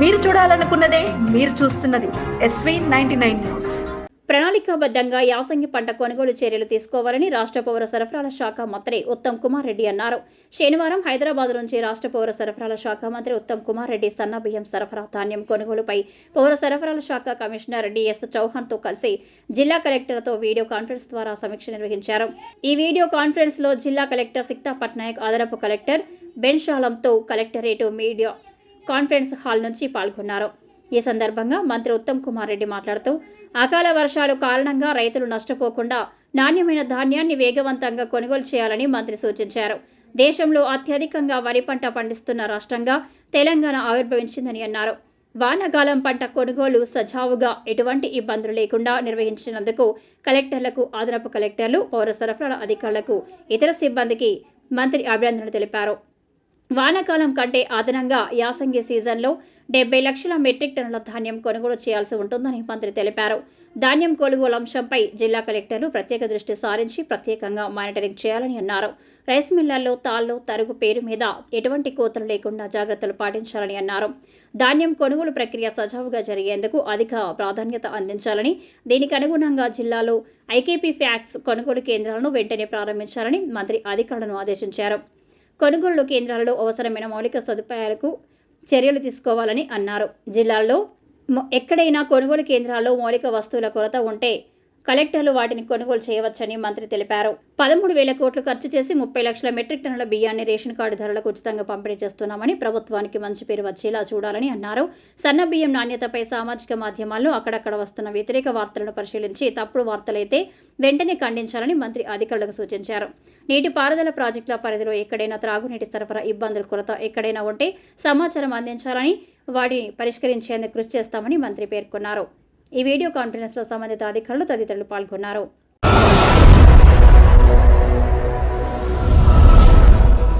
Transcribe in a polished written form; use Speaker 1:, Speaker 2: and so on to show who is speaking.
Speaker 1: మీరు చూడాలనుకున్నదే మీరు చూస్తున్నది SV99 న్యూస్.
Speaker 2: ప్రణాళికాబద్ధంగా యాసంగి పంట కొనుగోలు చర్యలు తీసుకోవాలని రాష్ట్ర పౌర సరఫరాల శాఖ మంత్రి ఉత్తమ్ కుమార్ రెడ్డి అన్నారు. శనివారం హైదరాబాద్ నుంచి రాష్ట్ర పౌర సరఫరాల శాఖ మంత్రి ఉత్తమ్ కుమార్ రెడ్డి సన్నబియ్యం సరఫరా ధాన్యం కొనుగోలుపై పౌర సరఫరాల శాఖ కమిషనర్ డిఎస్ చౌహాన్తో కలిసి జిల్లా కలెక్టర్తో వీడియో కాన్ఫరెన్స్ ద్వారా సమీక్ష నిర్వహించారు. ఈ వీడియో కాన్ఫరెన్స్ లో జిల్లా కలెక్టర్ సిక్తా పట్నాయక్, అదనపు కలెక్టర్ బెన్షాలంతో కలెక్టరేట్ మీడియా కాన్ఫరెన్స్ హాల్ నుంచి పాల్గొన్నారు. ఈ సందర్భంగా మంత్రి ఉత్తమ్ కుమార్ రెడ్డి మాట్లాడుతూ అకాల వర్షాలు కారణంగా రైతులు నష్టపోకుండా నాణ్యమైన ధాన్యాన్ని వేగవంతంగా కొనుగోలు చేయాలని మంత్రి సూచించారు. దేశంలో అత్యధికంగా వరి పంట పండిస్తున్న రాష్ట్రంగా తెలంగాణ ఆవిర్భవించిందని అన్నారు. వానాకాలం పంట కొనుగోలు సజావుగా ఎటువంటి ఇబ్బందులు లేకుండా నిర్వహించినందుకు కలెక్టర్లకు, అదనపు కలెక్టర్లు, పౌర సరఫరాల అధికారులకు, ఇతర సిబ్బందికి మంత్రి అభినందనలు తెలిపారు. వానాకాలం కంటే అదనంగా యాసంగి సీజన్లో 70 లక్షల మెట్రిక్ టన్నుల ధాన్యం కొనుగోలు చేయాల్సి ఉంటుందని మంత్రి తెలిపారు. ధాన్యం కొనుగోలు అంశంపై జిల్లా కలెక్టర్లు ప్రత్యేక దృష్టి సారించి ప్రత్యేకంగా మానిటరింగ్ చేయాలని అన్నారు. రైస్ మిల్లర్లో తాళ్లు, తరుగు పేరు మీద ఎటువంటి కోతలు లేకుండా జాగ్రత్తలు పాటించాలని అన్నారు. ధాన్యం కొనుగోలు ప్రక్రియ సజావుగా జరిగేందుకు అధిక ప్రాధాన్యత అందించాలని, దీనికి అనుగుణంగా జిల్లాలో ఐకేపీ ఫ్యాక్స్ కొనుగోలు కేంద్రాలను వెంటనే ప్రారంభించాలని మంత్రి అధికారులను ఆదేశించారు. కొనుగోలు కేంద్రాలలో అవసరమైన మౌలిక సదుపాయాలకు చర్యలు తీసుకోవాలని అన్నారు. జిల్లాల్లో ఎక్కడైనా కొనుగోలు కేంద్రాల్లో మౌలిక వస్తువుల కొరత ఉంటే కలెక్టర్లు వాటిని కొనుగోలు చేయవచ్చని మంత్రి తెలిపారు. 13,000 కోట్లు ఖర్చు చేసి 30 లక్షల మెట్రిక్ టన్నుల బియ్యాన్ని రేషన్ కార్డు ధరలకు ఉచితంగా పంపిణీ చేస్తున్నామని, ప్రభుత్వానికి మంచి పేరు వచ్చేలా చూడాలని అన్నారు. సన్న బియ్యం నాణ్యతపై సామాజిక మాధ్యమాల్లో అక్కడక్కడ వస్తున్న వ్యతిరేక వార్తలను పరిశీలించి తప్పుడు వార్తలైతే వెంటనే ఖండించాలని మంత్రి అధికారులకు సూచించారు. నీటిపారుదల ప్రాజెక్టుల పరిధిలో ఎక్కడైనా త్రాగునీటి సరఫరా ఇబ్బందుల కొరత ఎక్కడైనా ఉంటే సమాచారం అందించాలని, వాటిని పరిష్కరించేందుకు కృషి చేస్తామని మంత్రి పేర్కొన్నారు. ఈ వీడియో కాన్ఫరెన్స్లో సంబంధిత అధికారులు తదితరులు పాల్గొన్నారు.